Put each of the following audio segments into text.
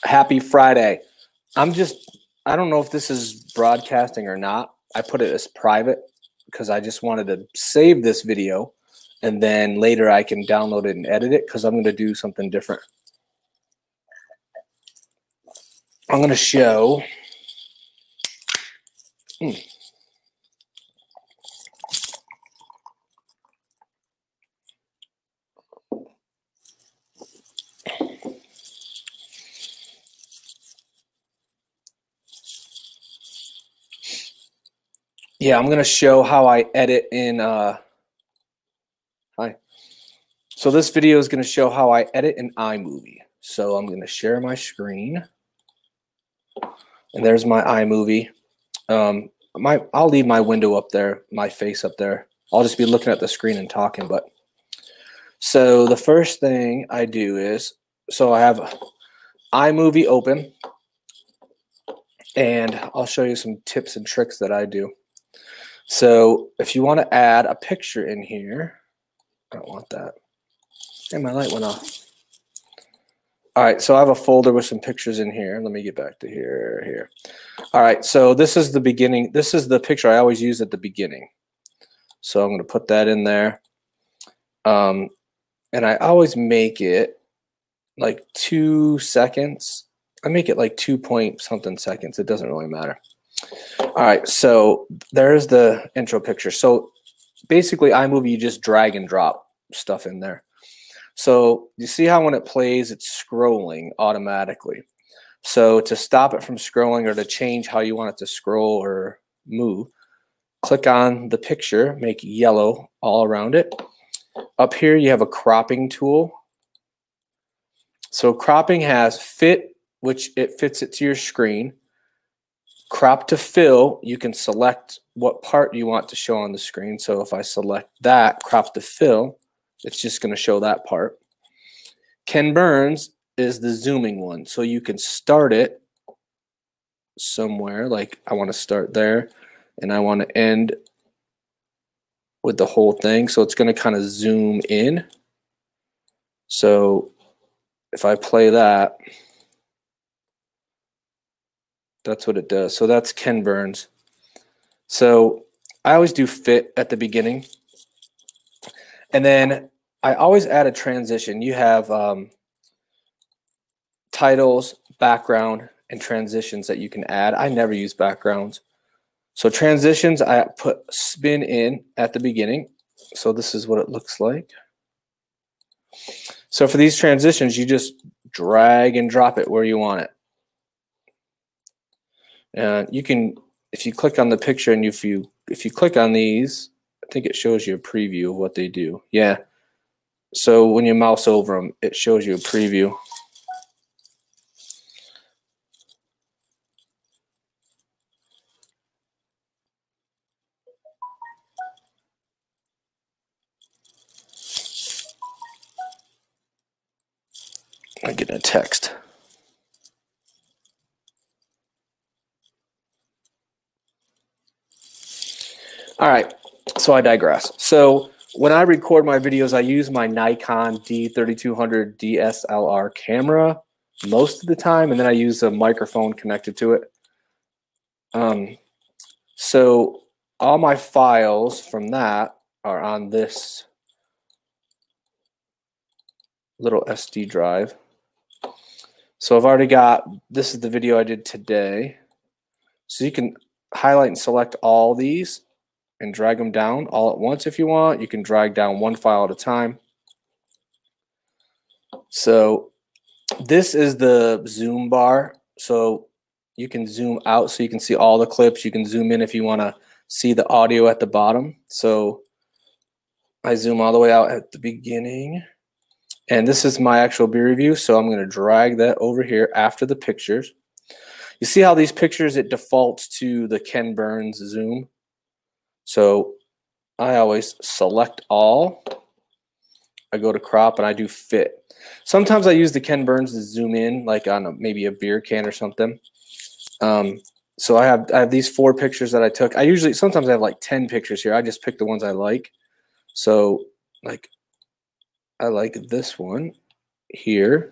Happy Friday. I don't know if this is broadcasting or not. I put it as private because I just wanted to save this video and then later I can download it and edit it because I'm going to do something different. I'm going to show I'm going to show how I edit in So this video is going to show how I edit in iMovie. So I'm going to share my screen. And there's my iMovie. I'll leave my window up there, my face up there. I'll just be looking at the screen and talking. But so the first thing I do is, so I have iMovie open, and I'll show you some tips and tricks that I do. So if you want to add a picture in here, I don't want that. And my light went off. All right, so I have a folder with some pictures in here. Let me get back to here. All right, so this is the beginning. This is the picture I always use at the beginning. So I'm going to put that in there. And I always make it like 2 seconds. I make it like 2 point something seconds. It doesn't really matter. All right, so there's the intro picture. So basically, iMovie, you just drag and drop stuff in there. So you see how when it plays, it's scrolling automatically. So to stop it from scrolling or to change how you want it to scroll or move, click on the picture, make yellow all around it. Up here, you have a cropping tool. So cropping has fit, which it fits it to your screen. Crop to fill, you can select what part you want to show on the screen. So if I select that, crop to fill, it's just going to show that part. Ken Burns is the zooming one. So you can start it somewhere. Like I want to start there and I want to end with the whole thing. So it's going to kind of zoom in. So if I play that, that's what it does. So that's Ken Burns. So I always do fit at the beginning. And then I always add a transition. You have titles, background, and transitions that you can add. I never use backgrounds. So transitions, I put spin in at the beginning. So this is what it looks like. So for these transitions, you just drag and drop it where you want it. And you can, if you click on the picture and if you click on these, I think it shows you a preview of what they do. Yeah. So when you mouse over them, it shows you a preview. I get a text. All right, so I digress. So when I record my videos, I use my Nikon D3200 DSLR camera most of the time, and then I use a microphone connected to it. So all my files from that are on this little SD drive. So I've already got, this is the video I did today. So you can highlight and select all these and drag them down all at once if you want. You can drag down one file at a time. So this is the zoom bar. So you can zoom out so you can see all the clips. You can zoom in if you want to see the audio at the bottom. So I zoom all the way out at the beginning. And this is my actual beer review. So I'm going to drag that over here after the pictures. You see how these pictures, it defaults to the Ken Burns zoom. So I always select all. I go to crop and I do fit. Sometimes I use the Ken Burns to zoom in, like on maybe a beer can or something. So I have these 4 pictures that I took. Sometimes I have like 10 pictures here. I just pick the ones I like. So like I like this one here.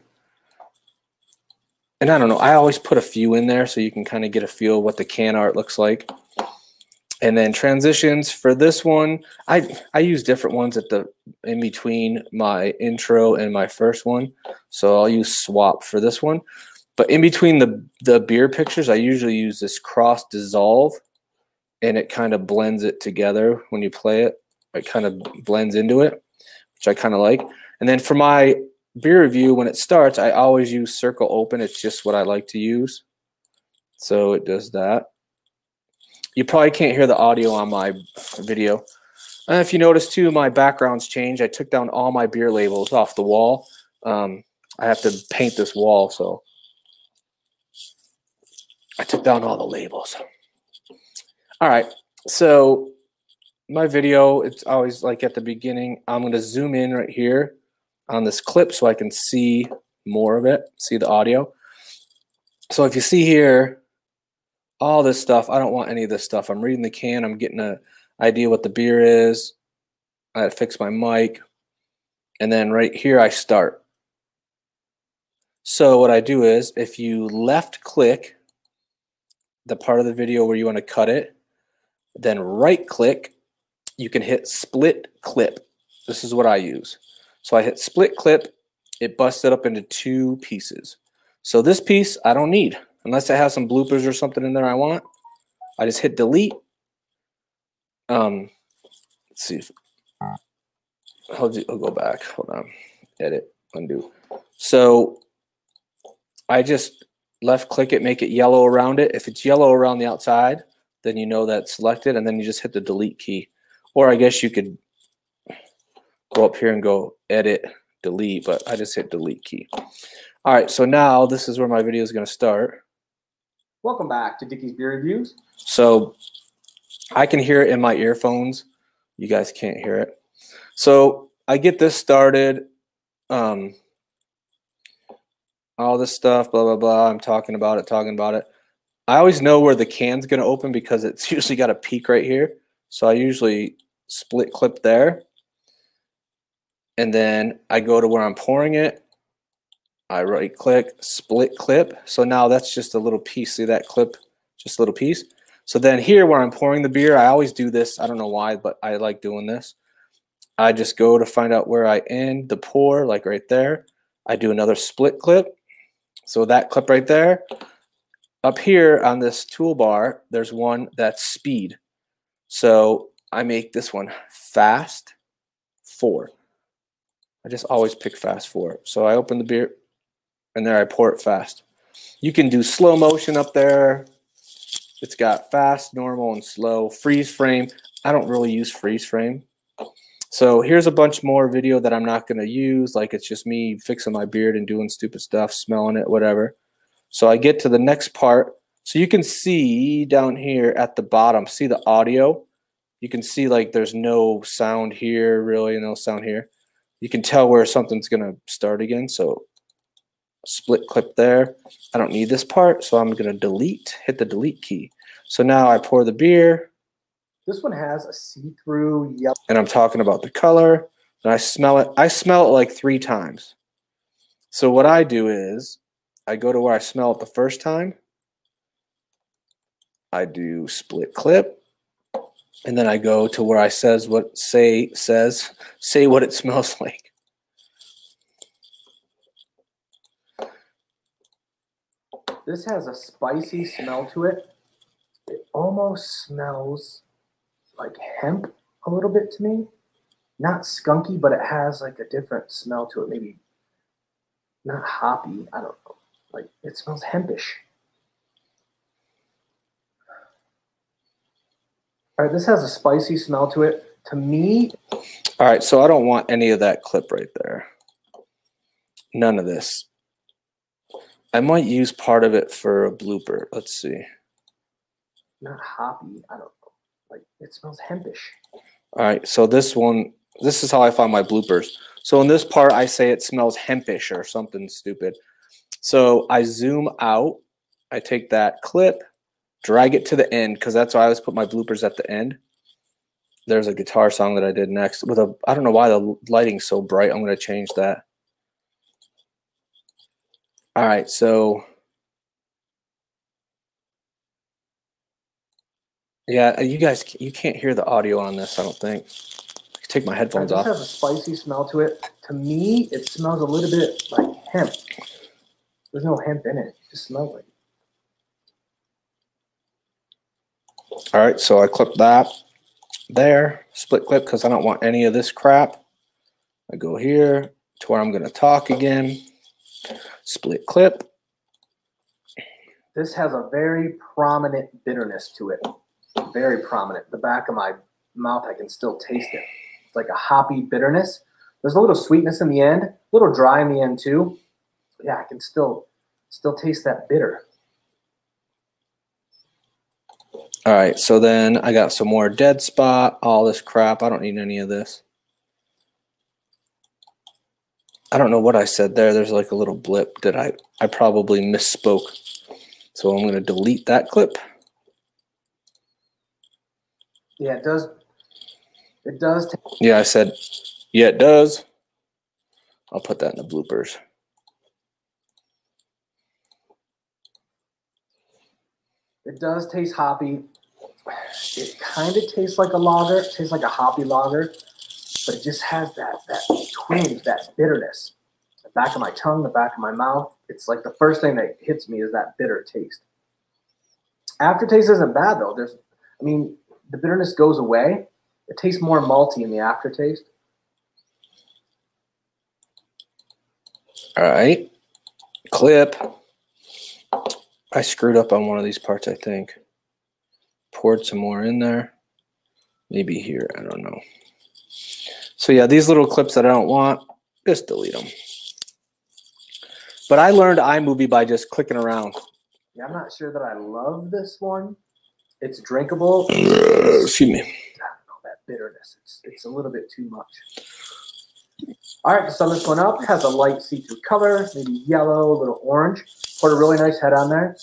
And I don't know, I always put a few in there so you can kind of get a feel what the can art looks like. And then transitions for this one, I use different ones at the in between my intro and my first one. So I'll use swap for this one. But in between the beer pictures, I usually use this cross dissolve, and it kind of blends it together when you play it. It kind of blends into it, which I kind of like. And then for my beer review, when it starts, I always use circle open. It's just what I like to use. So it does that. You probably can't hear the audio on my video. And if you notice too, my background's changed. I took down all my beer labels off the wall. I have to paint this wall, so I took down all the labels. All right, so my video, it's always like at the beginning, I'm going to zoom in right here on this clip so I can see more of it, see the audio. So if you see here, all this stuff, I don't want any of this stuff. I'm reading the can. I'm getting an idea what the beer is. I fix my mic. And then right here, I start. So what I do is if you left click the part of the video where you want to cut it, then right click, you can hit split clip. This is what I use. So I hit split clip. It busts it up into 2 pieces. So this piece I don't need. Unless it has some bloopers or something in there I want, I just hit delete. Let's see if I'll go back. Hold on. Edit, undo. So I just left click it, make it yellow around it. If it's yellow around the outside, then you know that's selected, and then you just hit the delete key. Or I guess you could go up here and go edit, delete, but I just hit delete key. All right, so now this is where my video is going to start. Welcome back to Dickie's Beer Reviews. So I can hear it in my earphones. You guys can't hear it. So I get this started. All this stuff, blah, blah, blah. I'm talking about it. I always know where the can's going to open because it's usually got a peak right here. So I usually split clip there. And then I go to where I'm pouring it. I right click, split clip. So now that's just a little piece. See that clip? Just a little piece. So then here where I'm pouring the beer, I always do this. I don't know why, but I like doing this. I just go to find out where I end the pour, like right there. I do another split clip. So that clip right there. Up here on this toolbar, there's one that's speed. So I make this one fast 4. I just always pick fast 4. So I open the beer, and there I pour it fast. You can do slow motion up there. It's got fast, normal, and slow. Freeze frame. I don't really use freeze frame. So here's a bunch more video that I'm not going to use. Like it's just me fixing my beard and doing stupid stuff, smelling it, whatever. So I get to the next part. So you can see down here at the bottom, see the audio. You can see like there's no sound here, really, no sound here. You can tell where something's going to start again. So split clip there. I don't need this part, so I'm going to delete, hit the delete key. So now I pour the beer. This one has a see-through yellow. And I'm talking about the color. And I smell it. I smell it like 3 times. So what I do is I go to where I smell it the first time. I do split clip. And then I go to where I say what it smells like. This has a spicy smell to it. It almost smells like hemp a little bit to me. Not skunky, but it has like a different smell to it. Maybe not hoppy. I don't know. Like it smells hempish. All right, this has a spicy smell to it. To me. All right, so I don't want any of that clip right there. None of this. I might use part of it for a blooper. Let's see. Not hoppy. I don't know. Like it smells hempish. All right, so this one, this is how I find my bloopers. So in this part, I say it smells hempish or something stupid. So I zoom out. I take that clip, drag it to the end, because that's why I always put my bloopers at the end. There's a guitar song that I did next with a, I don't know why the lighting's so bright. I'm going to change that. All right, so Yeah, you guys, you can't hear the audio on this, I don't think. Take my headphones off. It does have a spicy smell to it. To me, it smells a little bit like hemp. There's no hemp in it. It just smells like it. All right, so I clip that there, split clip, because I don't want any of this crap. I go here to where I'm going to talk again. Split clip. This has a very prominent bitterness to it. Very prominent. The back of my mouth, I can still taste it. It's like a hoppy bitterness. There's a little sweetness in the end, a little dry in the end too. Yeah, I can still taste that bitter. All right, so then I got some more dead spot, all this crap. I don't need any of this. I don't know what I said there. There's like a little blip that I probably misspoke. So I'm going to delete that clip. Yeah, it does. It does. Yeah, I said, yeah, it does. I'll put that in the bloopers. It does taste hoppy. It kind of tastes like a lager. It tastes like a hoppy lager, but it just has that twinge, that bitterness. The back of my tongue, the back of my mouth. It's like the first thing that hits me is that bitter taste. Aftertaste isn't bad though. The bitterness goes away. It tastes more malty in the aftertaste. All right, clip. I screwed up on one of these parts, I think. Poured some more in there. Maybe here, I don't know. So yeah, these little clips that I don't want, just delete them. But I learned iMovie by just clicking around. Yeah, I'm not sure that I love this one. It's drinkable. Excuse me. I don't know, that bitterness. It's a little bit too much. All right, to sum this one up, it has a light see-through color, maybe yellow, a little orange. Put a really nice head on there.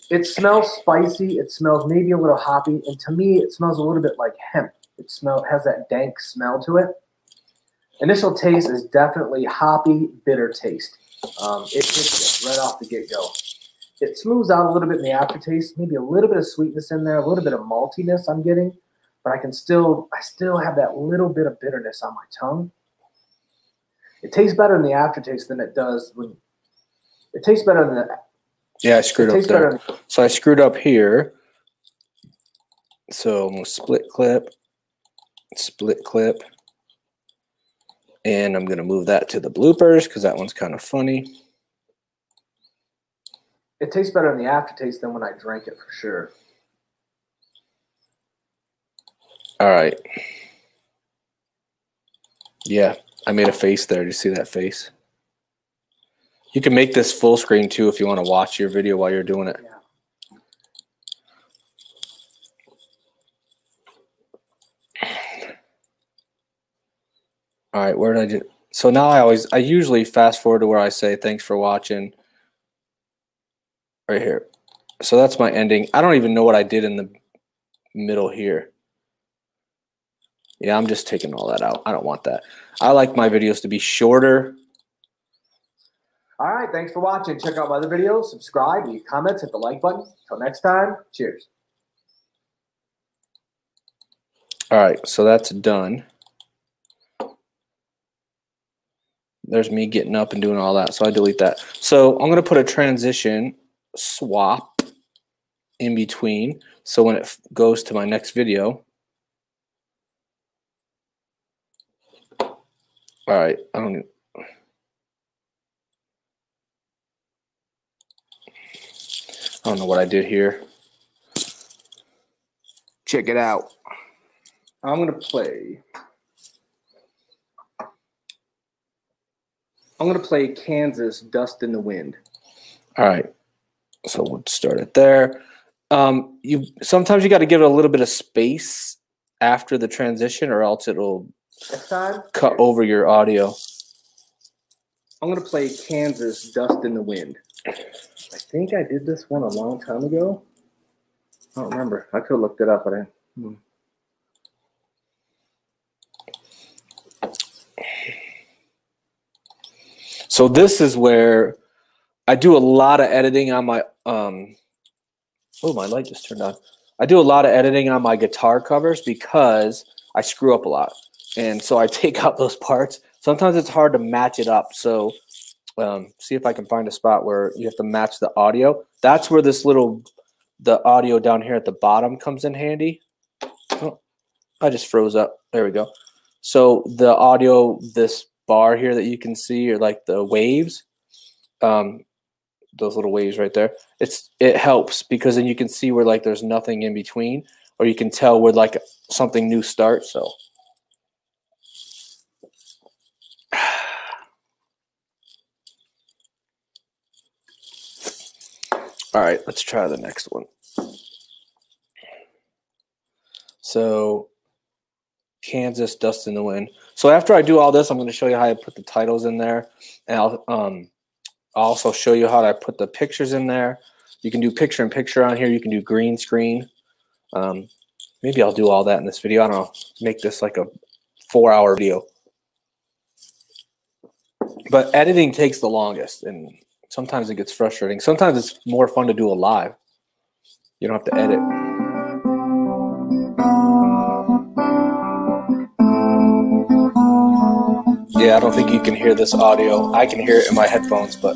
It smells spicy. It smells maybe a little hoppy. And to me, it smells a little bit like hemp. It has that dank smell to it. Initial taste is definitely hoppy, bitter taste. It hits it right off the get-go. It smooths out a little bit in the aftertaste, maybe a little bit of sweetness in there, a little bit of maltiness I'm getting, but I still have that little bit of bitterness on my tongue. It tastes better in the aftertaste than it does when it tastes better than the. Yeah, I screwed up there. So I screwed up here. So I'm going to split clip, and I'm going to move that to the bloopers because that one's kind of funny. It tastes better in the aftertaste than when I drank it for sure. All right. Yeah, I made a face there. Did you see that face? You can make this full screen too if you want to watch your video while you're doing it. Yeah. All right, where did I do? So now I usually fast forward to where I say thanks for watching. Right here. So that's my ending. I don't even know what I did in the middle here. Yeah, I'm just taking all that out. I don't want that. I like my videos to be shorter. All right, thanks for watching. Check out my other videos. Subscribe, leave comments, hit the like button. Until next time, cheers. All right, so that's done. There's me getting up and doing all that, so I delete that. So I'm going to put a transition swap in between, so when it goes to my next video. All right, I don't know what I did here. Check it out. I'm going to play Kansas, Dust in the Wind. All right. So we'll start it there. Sometimes you got to give it a little bit of space after the transition, or else it'll cut over your audio. I'm going to play Kansas, Dust in the Wind. I think I did this one a long time ago. I don't remember. I could have looked it up, but I didn't. So this is where I do a lot of editing on my oh, my light just turned on. I do a lot of editing on my guitar covers because I screw up a lot. And so I take out those parts. Sometimes it's hard to match it up. So see if I can find a spot where you have to match the audio. That's where the audio down here at the bottom comes in handy. Oh, I just froze up. There we go. So the audio, this bar here that you can see, or like the waves, those little waves right there, it helps because then you can see where like there's nothing in between, or you can tell where like something new starts. So all right, let's try the next one. So Kansas, Dust in the Wind. So after I do all this, I'm going to show you how I put the titles in there, and I'll also show you how I put the pictures in there. You can do picture in picture on here. You can do green screen. Maybe I'll do all that in this video. I don't know. Make this like a 4-hour video. But editing takes the longest, and sometimes it gets frustrating. Sometimes it's more fun to do a live. You don't have to edit. Yeah, I don't think you can hear this audio. I can hear it in my headphones, but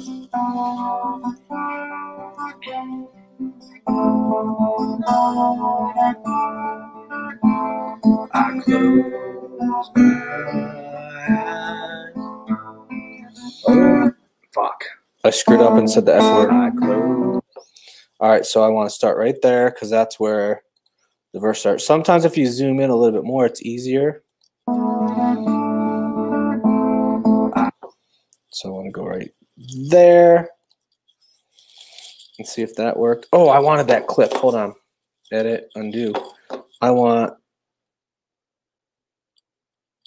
I close my eyes. Oh, fuck. I screwed up and said the F word. I close. All right, so I want to start right there because that's where the verse starts. Sometimes if you zoom in a little bit more, it's easier. So I want to go right there and see if that worked. Oh, I wanted that clip. Hold on. Edit, undo. I want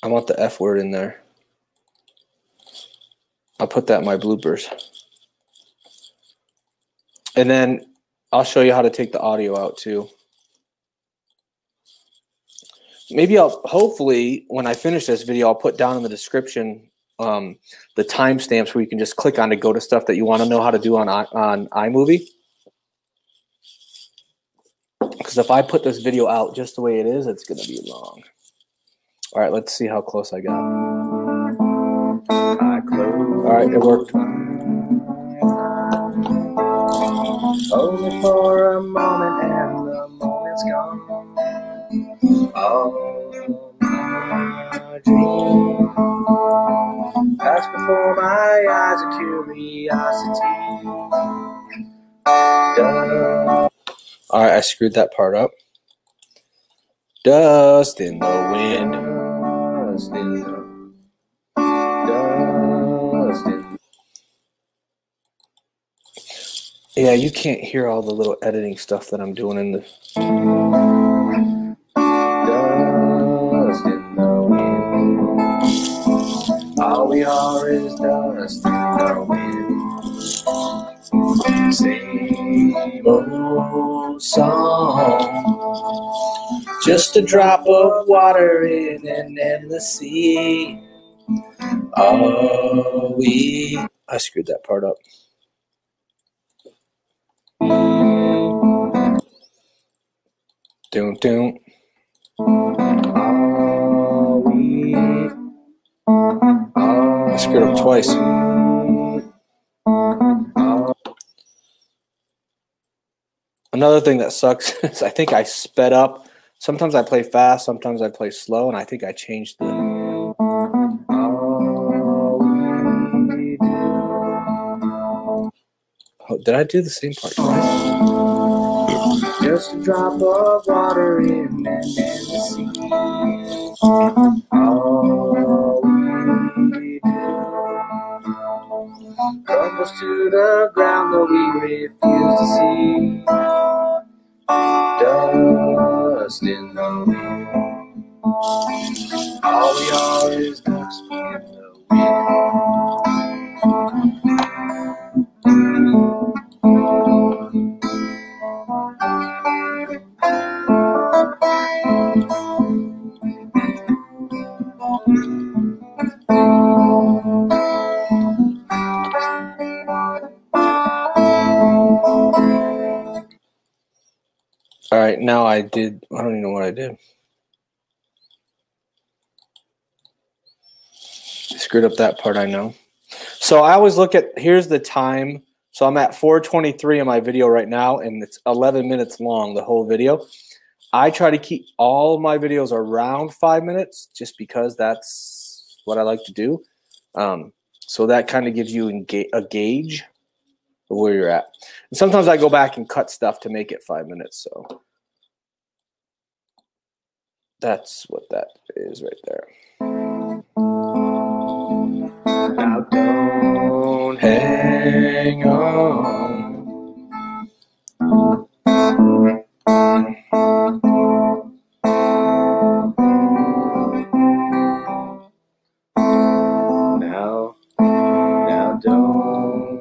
the F word in there. I'll put that in my bloopers. And then I'll show you how to take the audio out too. Maybe hopefully when I finish this video, I'll put down in the description the timestamps where you can just click on to go to stuff that you want to know how to do on iMovie. Because if I put this video out just the way it is, it's going to be long. All right, let's see how close I got. All right, it worked. Only for a moment and the moment's gone. Oh, my dream passed before my eyes of curiosity. All right, I screwed that part up. Dust in the wind. Dust in the dust in. Yeah, you can't hear all the little editing stuff that I'm doing in the dust in the wind. All we are is dust in the wind. Same old song, just a drop of water in an endless sea. Are we? I screwed that part up. Doom, doom. I screwed up twice. Another thing that sucks is I think I sped up. Sometimes I play fast, sometimes I play slow, and I think I changed the. Oh, did I do the same part twice? Just a drop of water in the sea. All we do crumbles to the ground that we refuse to see. Dust in the wind. All we are is dust in the All right, now I don't even know what I did. I screwed up that part, I know. So I always look at, here's the time. So I'm at 4:23 in my video right now, and it's 11 minutes long, the whole video. I try to keep all my videos around 5 minutes just because that's what I like to do. So that kind of gives you a gauge of where you're at. And sometimes I go back and cut stuff to make it 5 minutes. So that's what that is right there. Now don't hang on. Now don't. Now don't.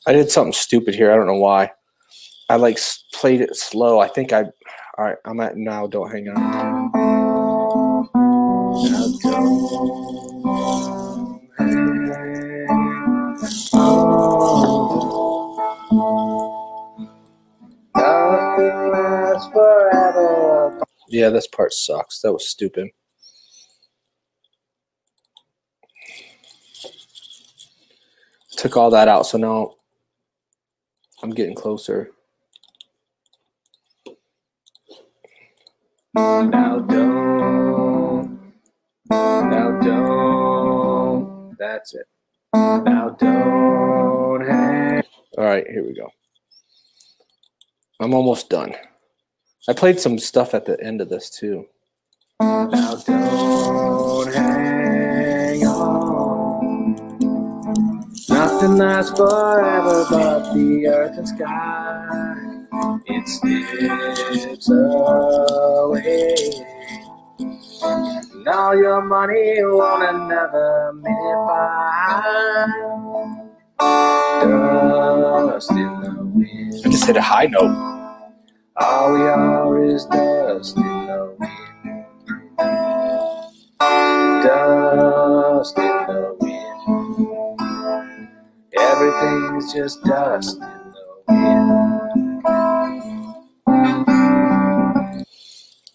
I did something stupid here. I don't know why. I like played it slow. I think all right, I'm at now. Don't hang on. Now don't hang on. Nothing lasts forever. Yeah, this part sucks. That was stupid. Took all that out, so now I'm getting closer. Now don't. That's it. Now don't hang. All right, here we go. I'm almost done. I played some stuff at the end of this too. Now don't hang on. Nothing lasts forever but the earth and sky. It slips away. And all your money won't another minute by. Dust in the wind. I just hit a high note. All we are is dust in the wind. Dust in the wind. Everything's just dust in the wind.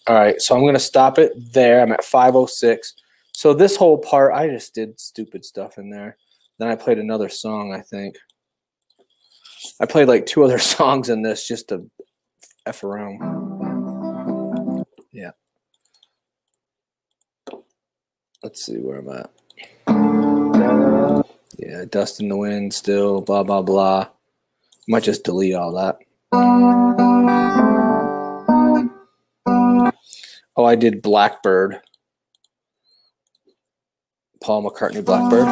All right, so I'm going to stop it there. I'm at 5:06. So this whole part, I just did stupid stuff in there. Then I played another song, I think. I played like 2 other songs in this just to F around. Yeah. Let's see where I'm at. Yeah, dust in the wind still, blah, blah, blah. Might just delete all that. Oh, I did Blackbird. Paul McCartney, Blackbird.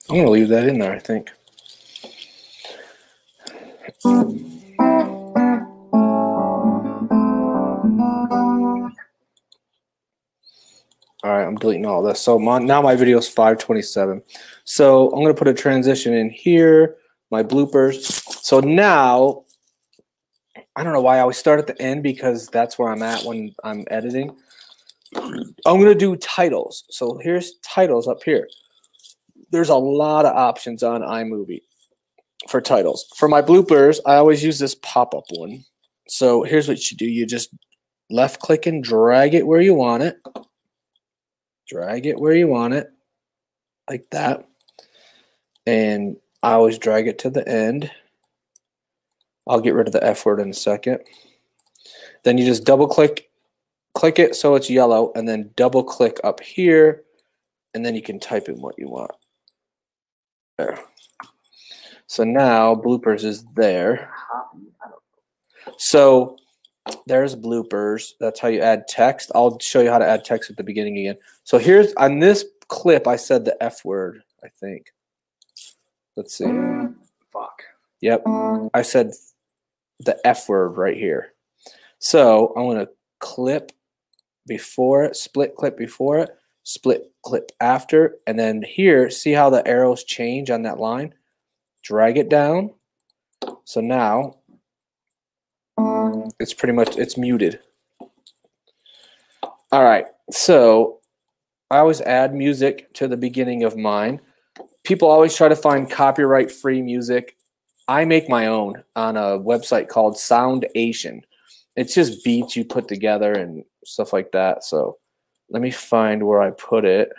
I'm going to leave that in there, I think. All right, I'm deleting all this. So now my video is 5:27. So I'm going to put a transition in here, my bloopers. So now, I don't know why I always start at the end because that's where I'm at when I'm editing. I'm going to do titles. So here's titles up here. There's a lot of options on iMovie for titles. For my bloopers, I always use this pop-up one. So here's what you do. You just left-click and drag it where you want it. Drag it where you want it, like that. And I always drag it to the end. I'll get rid of the F word in a second. Then you just double-click it so it's yellow, and then double-click up here, and then you can type in what you want. There. So now bloopers is there. So there's bloopers. That's how you add text. I'll show you how to add text at the beginning again. So here's on this clip, I said the F word, I think. Let's see. Fuck. Yep. I said the F word right here. So I'm going to clip before it, split clip before it, split clip after, and then here, see how the arrows change on that line? Drag it down. So now it's pretty much, it's muted. All right, so I always add music to the beginning of mine. People always try to find copyright-free music. I make my own on a website called Soundation. It's just beats you put together and stuff like that. So let me find where I put it.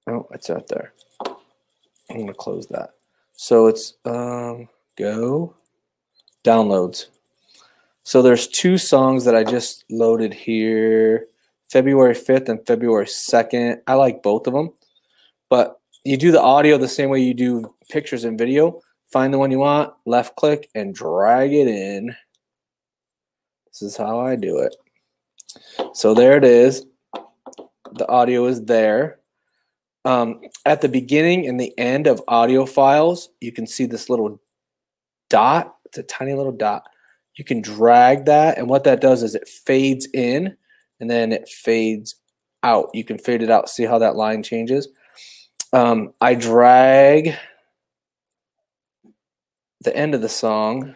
Oh, it's out there. I'm going to close that. So it's go downloads. So there's 2 songs that I just loaded here, February 5th and February 2nd. I like both of them. But you do the audio the same way you do pictures and video. Find the one you want, left click, and drag it in. This is how I do it. So there it is. The audio is there. At the beginning and the end of audio files, you can see this little dot. It's a tiny little dot. You can drag that, and what that does is it fades in, and then it fades out. You can fade it out. See how that line changes? I drag the end of the song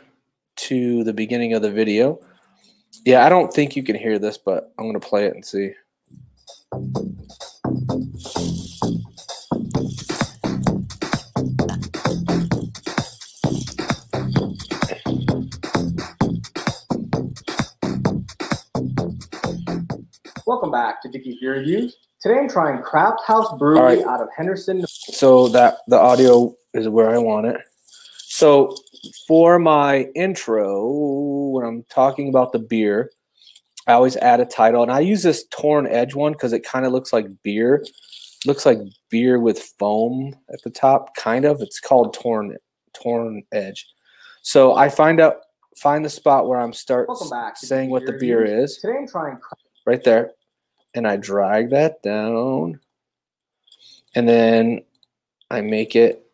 to the beginning of the video. Yeah, I don't think you can hear this, but I'm going to play it and see. Welcome back to Dickie's Beer Reviews. Today I'm trying Craft House Brewery out of Henderson. So that the audio is where I want it. So for my intro, when I'm talking about the beer, I always add a title. And I use this Torn Edge one because it kind of looks like beer. Looks like beer with foam at the top, kind of. It's called Torn Edge. So I find the spot where I'm saying what the beer is. Today I'm trying right there. And I drag that down. And then I make it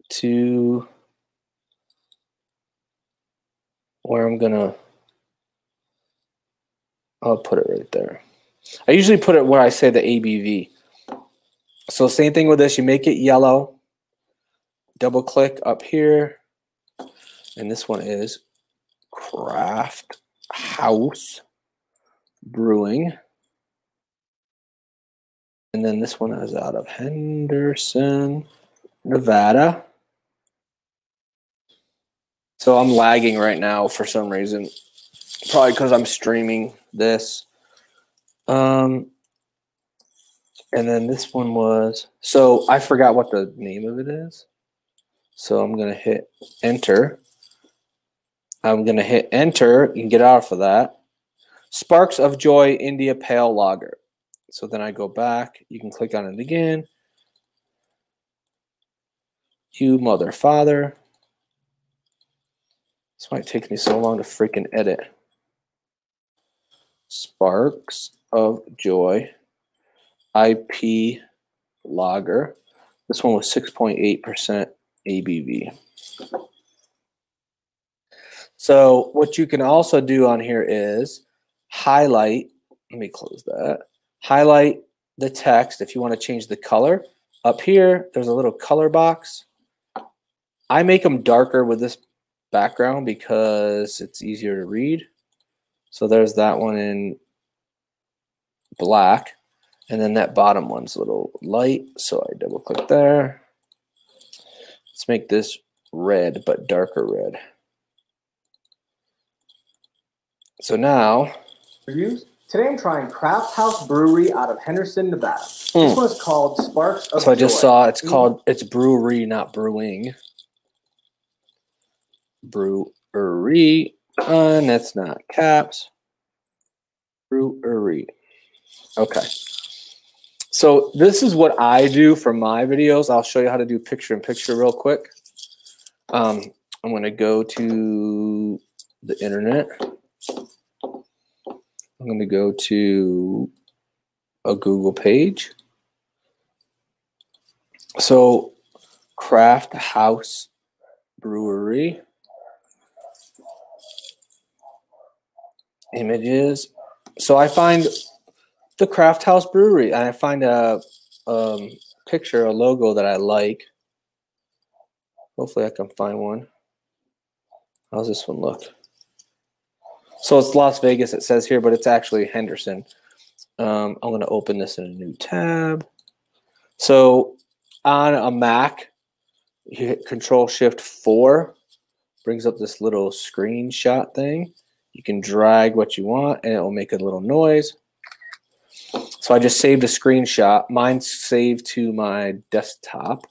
to where I'll put it right there. I usually put it where I say the ABV. So same thing with this. You make it yellow. Double click up here. And this one is Craft House Brewing. And then this one is out of Henderson, Nevada. So I'm lagging right now for some reason. Probably because I'm streaming this. And then this one was, so I forgot what the name of it is. So I'm going to hit enter. I'm going to hit enter. You can get out of that. Sparks of Joy India Pale Lager. So then I go back. You can click on it again. You mother father. That's why it takes me so long to freaking edit. Sparks of Joy IP Lager. This one was 6.8% ABV. So what you can also do on here is highlight. Let me close that. Highlight the text if you want to change the color. Up here, there's a little color box. I make them darker with this background because it's easier to read. So there's that one in black. And then that bottom one's a little light. So I double click there. Let's make this red, but darker red. So now, reviews. Today I'm trying Craft House Brewery out of Henderson, Nevada. This one is called Sparks of Joy. So I just saw it's brewery, not brewing. Brewery, and that's not caps. Brewery. Okay. So this is what I do for my videos. I'll show you how to do picture-in-picture real quick. I'm going to go to the internet. I'm going to go to a Google page. So Craft House Brewery. images. So I find the Craft House Brewery, and I find a picture, a logo that I like. Hopefully I can find one. How's this one look? So it's Las Vegas, it says here, but it's actually Henderson. I'm going to open this in a new tab. So on a Mac, you hit Control-Shift-4, brings up this little screenshot thing. You can drag what you want, and it will make a little noise. So I just saved a screenshot. Mine's saved to my desktop.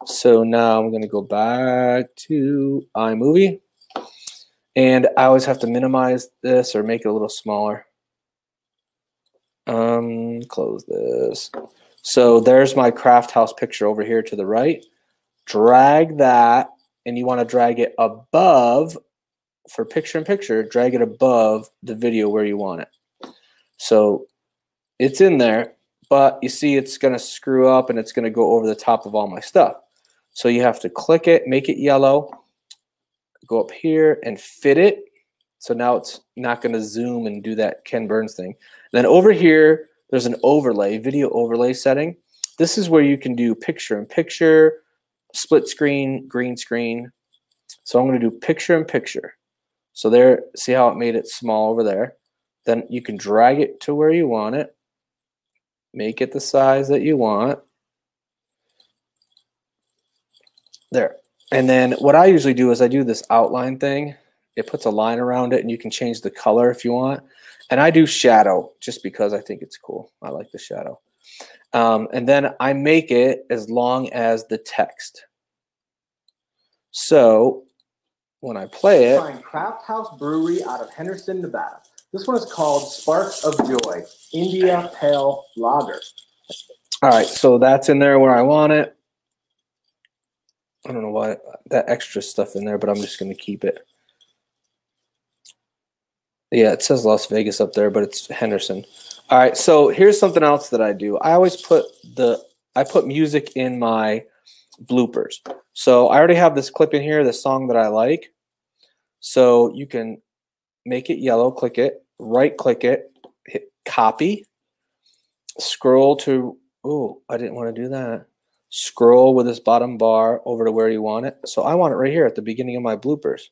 So now I'm going to go back to iMovie. And I always have to minimize this or make it a little smaller. Close this. So there's my Craft House picture over here to the right. Drag that, and you want to drag it above, for picture-in-picture, drag it above the video where you want it. So it's in there, but you see it's going to screw up and it's going to go over the top of all my stuff. So you have to click it, make it yellow, go up here and fit it. So now it's not going to zoom and do that Ken Burns thing. Then over here, there's an overlay, video overlay setting. This is where you can do picture-in-picture, split screen, green screen. So I'm going to do picture-in-picture. So there, see how it made it small over there? Then you can drag it to where you want it. Make it the size that you want. There. And then what I usually do is I do this outline thing. It puts a line around it, and you can change the color if you want. And I do shadow just because I think it's cool. I like the shadow. And then I make it as long as the text. So when I play it. Find Craft House Brewery out of Henderson, Nevada. This one is called Sparks of Joy, India Pale Lager. All right, so that's in there where I want it. I don't know why that extra stuff in there, but I'm just going to keep it. Yeah, it says Las Vegas up there, but it's Henderson. All right, so here's something else that I do. I always put music in my bloopers. So I already have this clip in here, the song that I like. So you can make it yellow, click it, right-click it, hit copy, scroll to, oh, I didn't want to do that. Scroll with this bottom bar over to where you want it. So I want it right here at the beginning of my bloopers.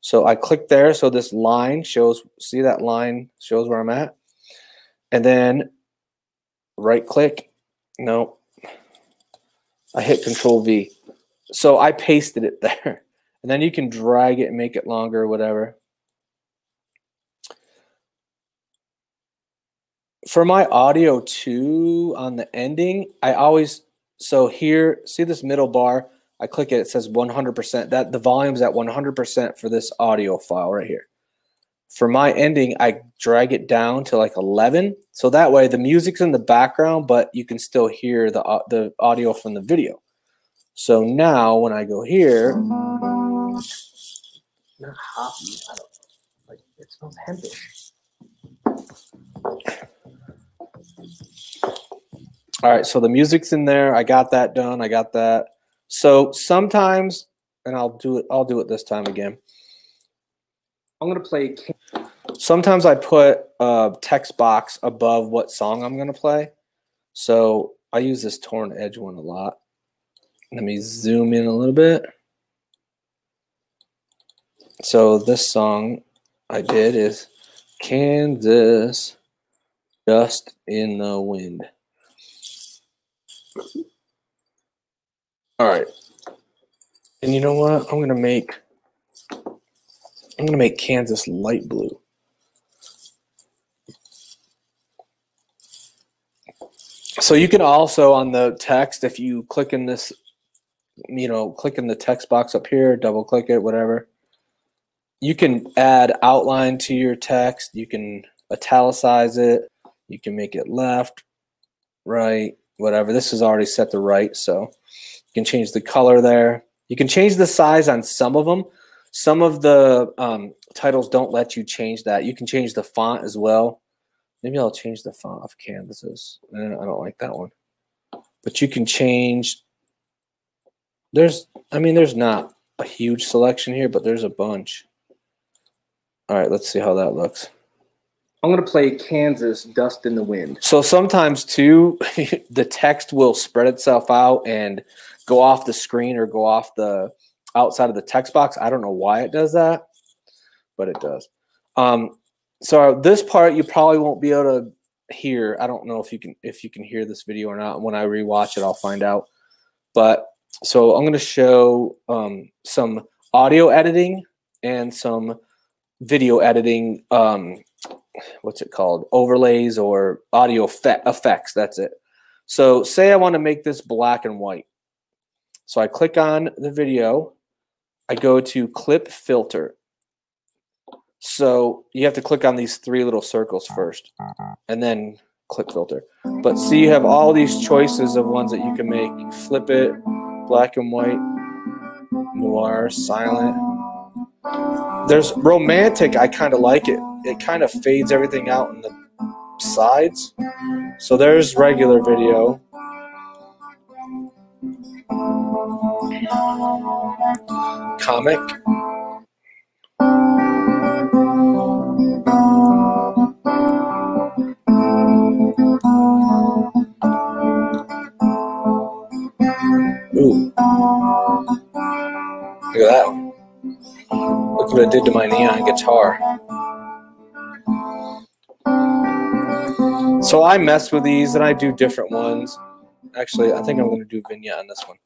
So I click there, so this line shows, see that line shows where I'm at? And then right-click, no, I hit Control-V. So I pasted it there. And then you can drag it and make it longer or whatever. For my audio too, on the ending, I always, so here, see this middle bar? I click it, it says 100%. That the volume's at 100% for this audio file right here. For my ending, I drag it down to like 11. So that way the music's in the background, but you can still hear the audio from the video. So now when I go here, Not hoppy. I don't know. Like, it smells hempish. All right, so the music's in there. I got that done. I got that. So sometimes, and I'll do it this time again. I'm gonna play. Sometimes I put a text box above what song I'm gonna play. So I use this Torn Edge one a lot. Let me zoom in a little bit. So this song I did is Kansas, Dust in the Wind. All right. And you know what? I'm gonna make Kansas light blue. So you can also, on the text, if you click in this, click in the text box up here, double click it, whatever. You can add outline to your text. You can italicize it. You can make it left, right, whatever. This is already set to right, so you can change the color there. You can change the size on some of them. Some of the titles don't let you change that. You can change the font as well. Maybe I'll change the font of Kansas. I don't like that one. But you can change. There's not a huge selection here, but there's a bunch. All right, let's see how that looks. I'm going to play Kansas, Dust in the Wind. So sometimes, too, the text will spread itself out and go off the screen or go off the outside of the text box. I don't know why it does that, but it does. So this part you probably won't be able to hear. I don't know if you can hear this video or not. When I rewatch it, I'll find out. But so I'm going to show some audio editing and some video editing. What's it called? Overlays or audio effects. That's it. So say I want to make this black and white. So I click on the video. I go to clip filter. So you have to click on these three little circles first and then clip filter. But see, you have all these choices of ones that you can make. You flip it, black and white, noir, silent. There's romantic. I kind of like it. It kind of fades everything out on the sides. So there's regular video. Comic. Ooh. Look at that one. Look what I did to my neon guitar. So I mess with these and I do different ones. Actually, I think I'm going to do Vignette on this one.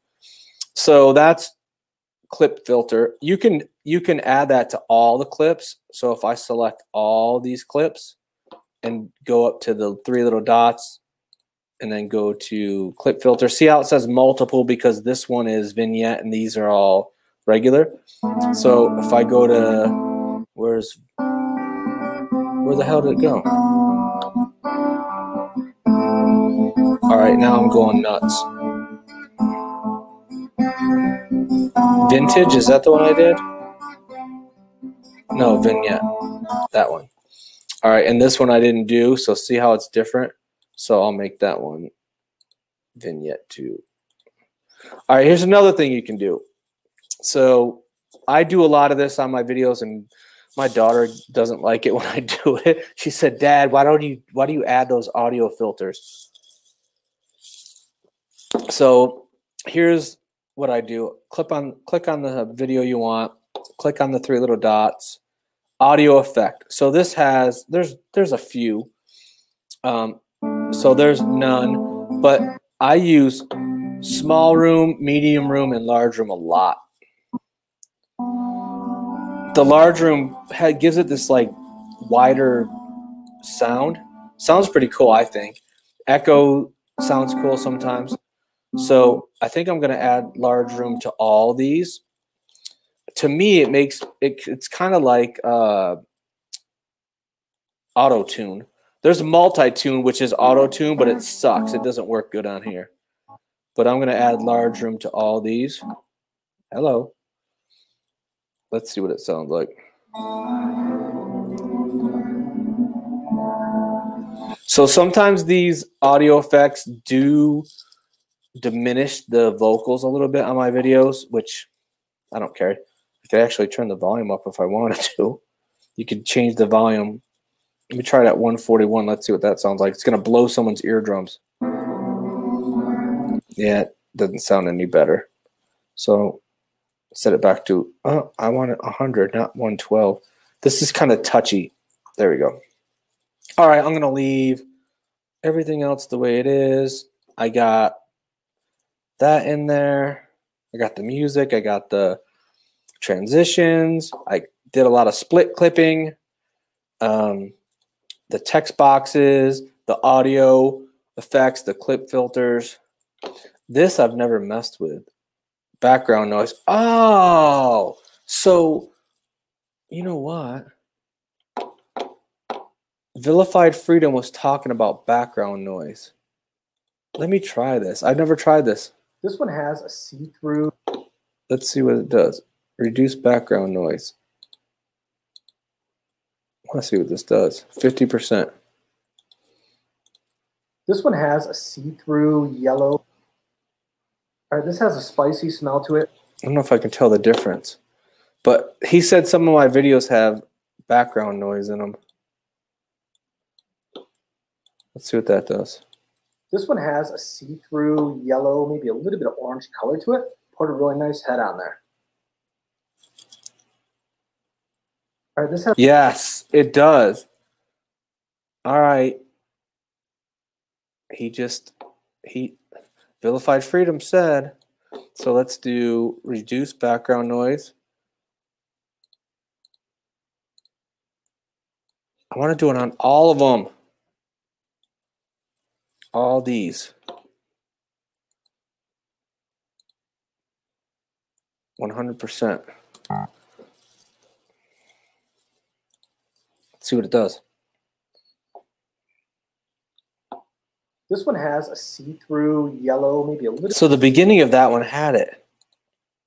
So that's clip filter. You can add that to all the clips. So if I select all these clips and go up to the three little dots and then go to clip filter, see how it says multiple because this one is Vignette and these are all regular. So if I go to where the hell did it go? All right, now I'm going nuts. Vintage, is that the one I did? No, Vignette, that one. All right, and this one I didn't do, so see how it's different? So I'll make that one Vignette too. All right, here's another thing you can do. So I do a lot of this on my videos, and my daughter doesn't like it when I do it. She said, "Dad, why do you add those audio filters?" So here's what I do. Click on the video you want. Click on the three little dots. Audio effect. So this has there's a few. So there's none, but I use small room, medium room, and large room a lot. The large room gives it this like wider sound. Sounds pretty cool, I think. Echo sounds cool sometimes. So I think I'm going to add large room to all these. To me, it's kind of like auto-tune. There's multi-tune, which is auto-tune, but it sucks. It doesn't work good on here. But I'm going to add large room to all these. Hello. Let's see what it sounds like. So sometimes these audio effects do diminish the vocals a little bit on my videos, which I don't care. I could actually turn the volume up if I wanted to. You could change the volume. Let me try it at 141. Let's see what that sounds like. It's going to blow someone's eardrums. Yeah, it doesn't sound any better. So set it back to, I want it 100, not 112. This is kind of touchy. There we go. All right, I'm going to leave everything else the way it is. I got that in there. I got the music. I got the transitions. I did a lot of split clipping. The text boxes, the audio effects, the clip filters. This I've never messed with. Background noise. Oh, so you know what? Vilified Freedom was talking about background noise. Let me try this. I've never tried this. This one has a see-through. Let's see what it does. Reduce background noise. Let's see what this does. 50%. This one has a see-through yellow. All right, this has a spicy smell to it. I don't know if I can tell the difference. But he said some of my videos have background noise in them. Let's see what that does. This one has a see-through yellow, maybe a little bit of orange color to it. Put a really nice head on there. All right, this has. Yes, it does. All right. He Vilified Freedom said. So let's do reduce background noise. I want to do it on all of them. All these. 100%. Let's see what it does. This one has a see-through yellow, maybe a little. So the beginning of that one had it.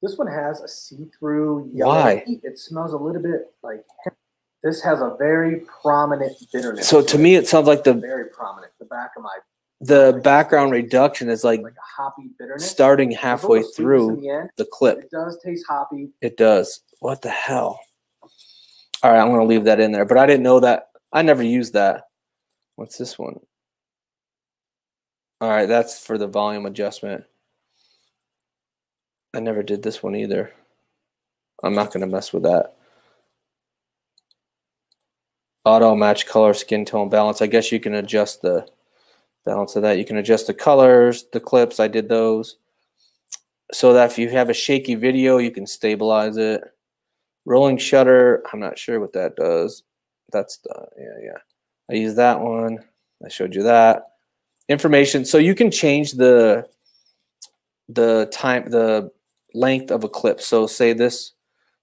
This one has a see-through yellow. Why? It smells a little bit like hemp. This has a very prominent bitterness. So to me, it sounds like very prominent. The back of my. The background reduction is like a hoppy bitterness. Starting halfway through the clip. It does taste hoppy. It does. What the hell? All right, I'm going to leave that in there. But I didn't know that. I never used that. What's this one? All right, that's for the volume adjustment. I never did this one either. I'm not going to mess with that. Auto match color, skin tone balance. I guess you can adjust the balance of that. You can adjust the colors, the clips. I did those. So that if you have a shaky video, you can stabilize it. Rolling shutter, I'm not sure what that does. That's the, yeah. I use that one. I showed you that. Information. So you can change the length of a clip. So say this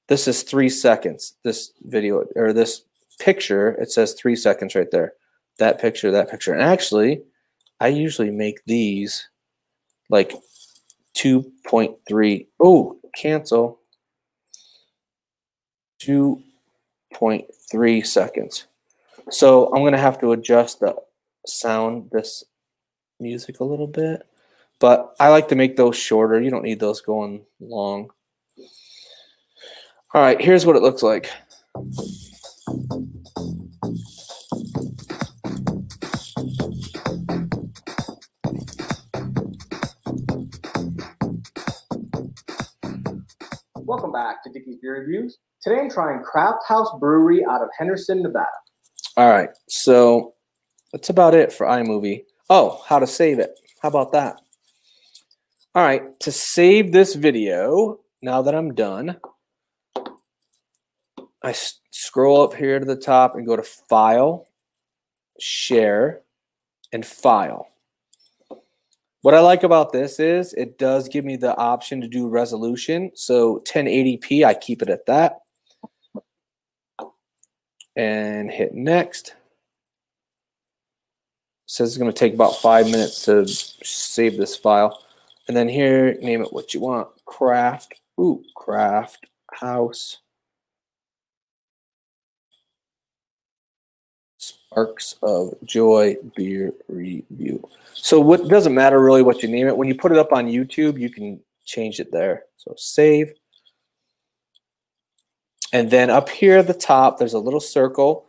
is 3 seconds. This video or this picture, it says 3 seconds right there. That picture, that picture. And actually, I usually make these like 2.3. Oh, cancel. 2.3 seconds. So I'm going to have to adjust the sound, this music a little bit. But I like to make those shorter. You don't need those going long. All right, here's what it looks like. Welcome back to Dickie's Beer Reviews. Today I'm trying Craft House Brewery out of Henderson, Nevada. All right, so that's about it for iMovie. Oh, how to save it. How about that? All right, to save this video, now that I'm done, I scroll up here to the top and go to File, Share, and File. What I like about this is it does give me the option to do resolution. So 1080p, I keep it at that. And hit Next. It says it's going to take about 5 minutes to save this file. And then here, name it what you want. Craft House Sparks of Joy Beer Review. So what doesn't matter really what you name it. When you put it up on YouTube, you can change it there. So save. And then up here at the top, there's a little circle.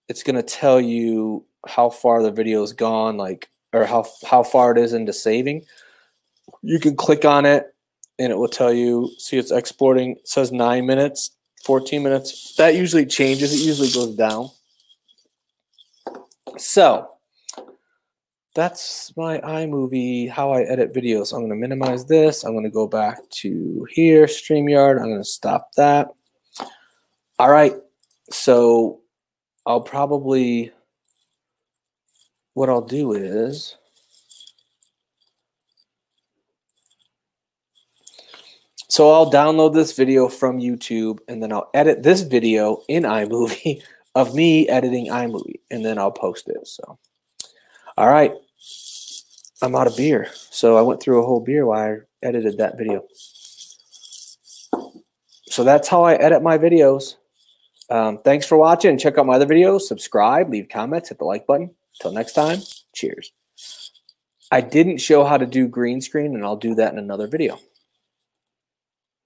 It's going to tell you how far the video has gone, like, or how far it is into saving. You can click on it and it will tell you, see it's exporting. It says 9 minutes, 14 minutes. That usually changes. It usually goes down. So that's my iMovie, how I edit videos. I'm going to minimize this. I'm going to go back to here, Streamyard. I'm going to stop that. All right. So I'll probably, what I'll do is, so I'll download this video from YouTube and then I'll edit this video in iMovie of me editing iMovie and then I'll post it. So, all right, I'm out of beer. So I went through a whole beer while I edited that video. So that's how I edit my videos. Thanks for watching. Check out my other videos. Subscribe, leave comments, hit the like button. Until next time, cheers. I didn't show how to do green screen and I'll do that in another video.